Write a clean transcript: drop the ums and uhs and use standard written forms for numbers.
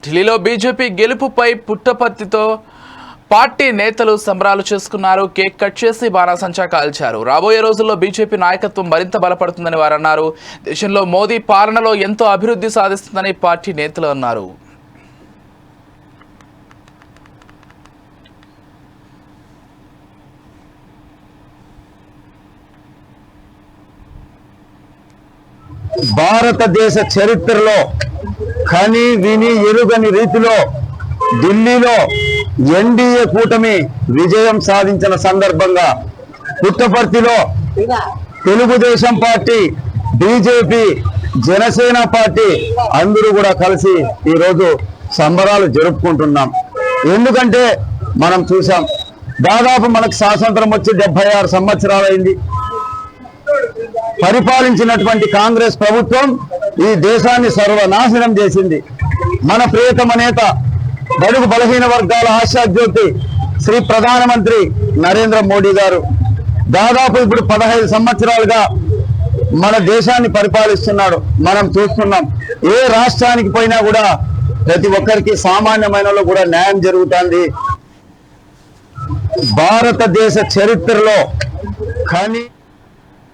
ఢిల్లీలో BJP గెలుపుపై పుట్టపర్తితో party నేతలు సంబరాలు చేసుకున్నారు. కేక్ కట్ చేసి బాణాసంచా కాల్చారు. రాబోయే రోజుల్లో బీజేపీ నాయకత్వం మరింత బలపడుతుందని వారు అన్నారు. దేశంలో మోదీ పాలనలో ఎంతో అభివృద్ధి సాధిస్తుందని పార్టీ నేతలు అన్నారు. భారతదేశ చరిత్రలో కని విని ఎరుగని రీతిలో ఢిల్లీలో ఎన్డీఏ కూటమి విజయం సాధించిన సందర్భంగా పుట్టపర్తిలో Telugu Desam party, BJP, Janasena party అందరూ కూడా కలిసి ఈరోజు సంబరాలు జరుపుకుంటున్నాం. ఎందుకంటే మనం చూసాం, దాదాపు మనకు స్వాతంత్రం వచ్చి 76 సంవత్సరాలైంది. పరిపాలించినటువంటి కాంగ్రెస్ ప్రభుత్వం ఈ దేశాన్ని సర్వనాశనం చేసింది. మన ప్రియతమ నేత, బడుగు బలహీన వర్గాల ఆశాజ్యోతి శ్రీ ప్రధానమంత్రి నరేంద్ర మోడీ గారు దాదాపు ఇప్పుడు 15 సంవత్సరాలుగా మన దేశాన్ని పరిపాలిస్తున్నాడు. మనం చూస్తున్నాం, ఏ రాష్ట్రానికి పోయినా కూడా ప్రతి ఒక్కరికి సామాన్యమైన కూడా న్యాయం జరుగుతుంది. భారతదేశ చరిత్రలో కానీ